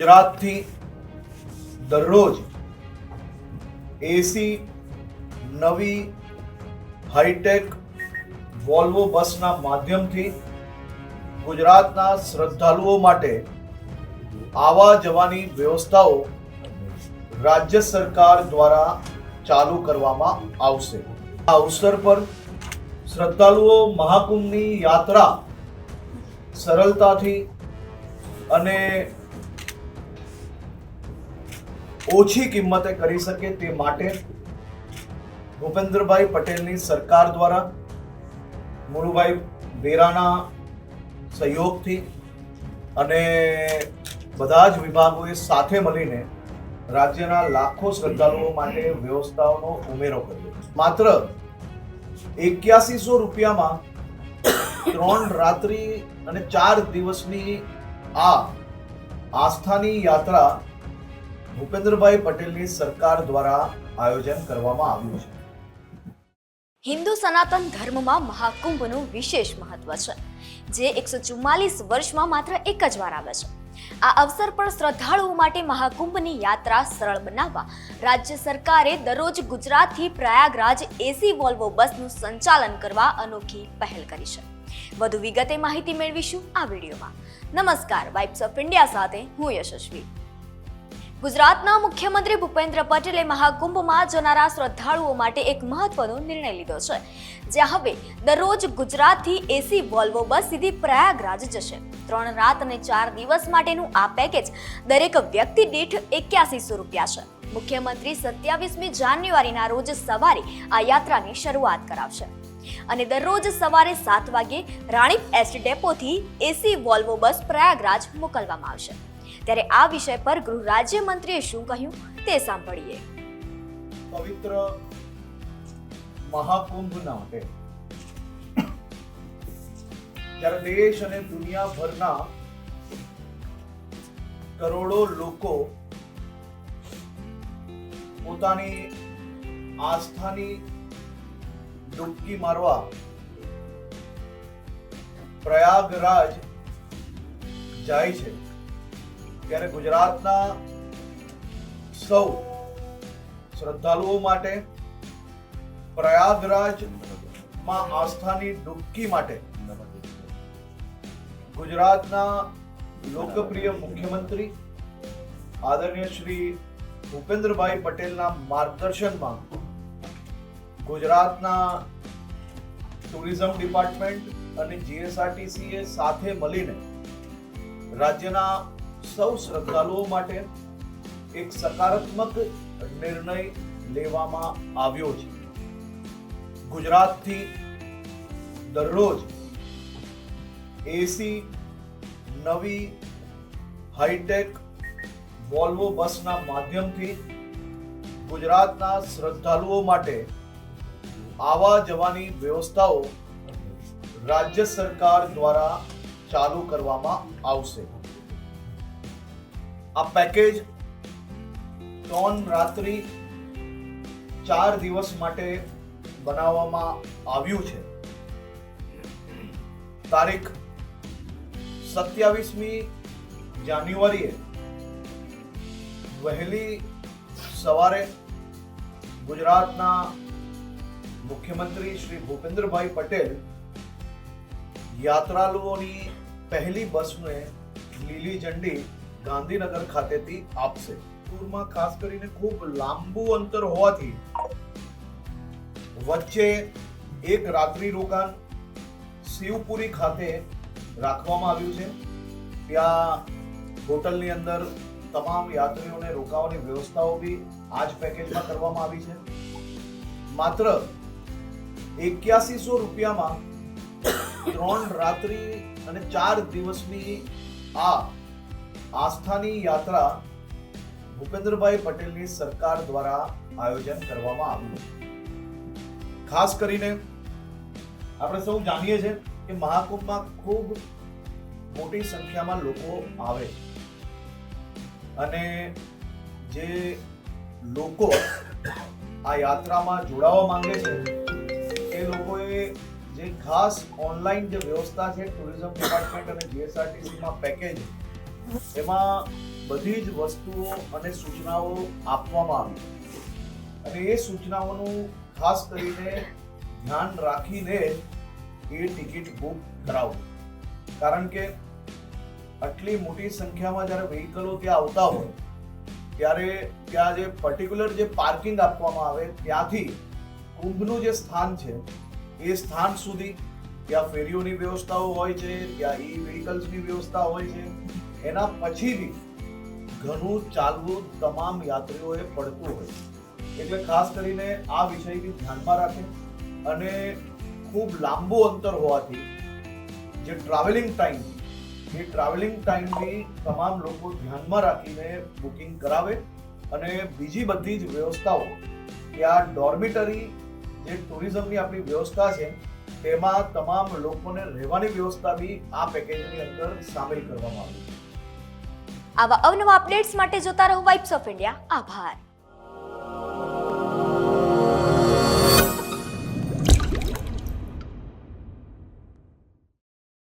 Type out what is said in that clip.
ગુજરાતથી દરરોજ એસી નવી હાઈટેક વોલ્વો બસના માધ્યમથી ગુજરાતના શ્રદ્ધાળુઓ માટે આવવા જવાની વ્યવસ્થાઓ રાજ્ય સરકાર દ્વારા ચાલુ કરવામાં આવશે। આ અવસર પર શ્રદ્ધાળુઓ મહાકુંભની યાત્રા સરળતાથી અને ઓછી કિંમતે કરી શકે તે માટે ભૂપેન્દ્રભાઈ પટેલની સરકાર દ્વારા મુરુભાઈ બેરાના સહયોગથી અને બધા જ વિભાગોએ સાથે મળીને રાજ્યના લાખો શ્રદ્ધાળુઓ માટે વ્યવસ્થાઓનો ઉમેરો કર્યો। માત્ર 8100 રૂપિયામાં 3 રાત્રિ અને 4 દિવસની આ આસ્થાની યાત્રા ભૂપેન્દ્રભાઈ પટેલની સરકાર દ્વારા આયોજન કરવામાં આવ્યું છે। હિન્દુ સનાતન ધર્મમાં મહાકુંભનું વિશેષ મહત્વ છે, જે 144 વર્ષમાં માત્ર એક જ વાર આવે છે। આ અવસર પર શ્રદ્ધાળુઓ માટે મહાકુંભની યાત્રા સરળ બનાવવા રાજ્ય સરકારે દરરોજ ગુજરાતથી પ્રયાગરાજ એસી વોલ્વો બસનું સંચાલન કરવા અનોખી પહેલ કરી છે। વધુ વિગતે માહિતી મેળવીશું આ વિડીયોમાં। નમસ્કાર, વાઇબ્સ ઓફ ઇન્ડિયા સાથે હું યશસ્વી। ગુજરાતના મુખ્યમંત્રી ભૂપેન્દ્ર પટેલે મહાકુંભમાં જનારા શ્રદ્ધાળુઓ માટે એક મહત્વનો નિર્ણય લીધો છે, જ્યાં હવે દરરોજ ગુજરાતથી એસી વોલ્વો બસ સીધી પ્રયાગરાજ જશે। 3 રાત અને 4 દિવસ માટેનું આ પેકેજ દરેક વ્યક્તિ દીઠ 8100 રૂપિયા છે। મુખ્યમંત્રી 27મી જાન્યુઆરીના રોજ સવારે આ યાત્રાની શરૂઆત કરાવશે અને દરરોજ સવારે 7 વાગ્યે રાણીપ એસટી ડેપોથી એસી વોલ્વો બસ પ્રયાગરાજ મોકલવામાં આવશે। ત્યારે આ વિષય પર ગૃહ રાજ્યમંત્રીએ શું કહ્યું તે સાંભળીએ। પવિત્ર મહાકુંભ માટે જ્યારે દેશ અને દુનિયાભરના કરોડો લોકો પોતાની આસ્થાની ડૂબકી મારવા પ્રયાગરાજ જાય છે, ત્યારે ગુજરાતના સૌ શ્રદ્ધાળુઓ માટે પ્રયાગરાજમાં આસ્થાની ડૂબકી માટે ગુજરાતના લોકપ્રિય મુખ્યમંત્રી આદરણીય શ્રી ભૂપેન્દ્રભાઈ પટેલના માર્ગદર્શનમાં ગુજરાતના ટુરિઝમ ડિપાર્ટમેન્ટ અને જીએસઆરટીસીએ સાથે મળીને રાજ્યના સૌ શ્રદ્ધાળુઓ માટે એક સકારાત્મક નિર્ણય લેવામાં આવ્યો છે। ગુજરાતથી દરરોજ એસી નવી હાઈટેક વોલ્વો બસના માધ્યમથી ગુજરાતના શ્રદ્ધાળુઓ માટે આવવા જવાની વ્યવસ્થાઓ રાજ્ય સરકાર દ્વારા ચાલુ કરવામાં આવશે। આ પેકેજ 3 રાત્રિ 4 દિવસ માટે બનાવવામાં આવ્યું છે। તારીખ 27મી જાન્યુઆરીએ વહેલી સવારે ગુજરાતના મુખ્યમંત્રી શ્રી ભૂપેન્દ્રભાઈ પટેલ યાત્રાળુઓની પહેલી બસને લીલી ઝંડી ગાંધીનગર ખાતેથી આપશે। ટૂરમાં ખાસ કરીને ખૂબ લાંબુ અંતર હોવાથી વચ્ચે એક રાત્રિ રોકાણ શિવપુરી ખાતે રાખવામાં આવ્યું છે। ત્યાં હોટલની અંદર તમામ યાત્રીઓને રોકાવાની વ્યવસ્થાઓ બી આ જ પેકેજમાં કરવામાં આવી છે। માત્ર 8100 રૂપિયામાં 3 રાત્રિ અને 4 દિવસની આ આસ્થાની યાત્રા ભૂપેન્દ્રભાઈ પટેલની સરકાર દ્વારા આયોજન કરવામાં આવ્યું છે। ખાસ કરીને આપણે સૌ જાણીએ છીએ કે મહાકુંભમાં ખૂબ મોટી સંખ્યામાં લોકો આવે અને જે લોકો આ યાત્રામાં જોડાવા માંગે છે એ લોકોએ જે ખાસ ઓનલાઈન જે વ્યવસ્થા છે ટુરિઝમ ડિપાર્ટમેન્ટ અને જીએસઆરટીસી માં પેકેજ, એમાં બધી જ વસ્તુઓ અને સૂચનાઓ આપવામાં આવી અને એ સૂચનાઓનું ખાસ કરીને ધ્યાન રાખીને એ ટિકિટ બુક કરાવવું. કારણ કે આટલી મોટી સંખ્યામાં જ્યારે વ્હીકલો ત્યાં આવતા હોય ત્યારે ત્યાં જે પર્ટિક્યુલર જે પાર્કિંગ આપવામાં આવે ત્યાંથી કુંભનું જે સ્થાન છે એ સ્થાન સુધી ત્યાં ફેરીઓની વ્યવસ્થાઓ હોય છે, ત્યાં વ્હીકલ્સની વ્યવસ્થા હોય છે. એના પછી બી ઘણું ચાલવું તમામ યાત્રીઓએ પડતું હોય છે. એટલે ખાસ કરીને આ વિષયને ધ્યાનમાં રાખે અને ખૂબ લાંબુ અંતર હોવાથી જે ટ્રાવેલિંગ ટાઈમ એ ટ્રાવેલિંગ ટાઈમ બી તમામ લોકો ધ્યાનમાં રાખીને બુકિંગ કરાવે અને બીજી બધી જ વ્યવસ્થાઓ ત્યાં ડોર્મિટરી જે ટુરિઝમની આપણી વ્યવસ્થા છે તેમાં તમામ લોકોને રહેવાની વ્યવસ્થા બી આ પેકેજની અંદર સામેલ કરવામાં આવી છે. આવા અવનવા અપડેટ્સ માટે જોતા રહો વાઇબ્સ ઓફ ઇન્ડિયા. આભાર.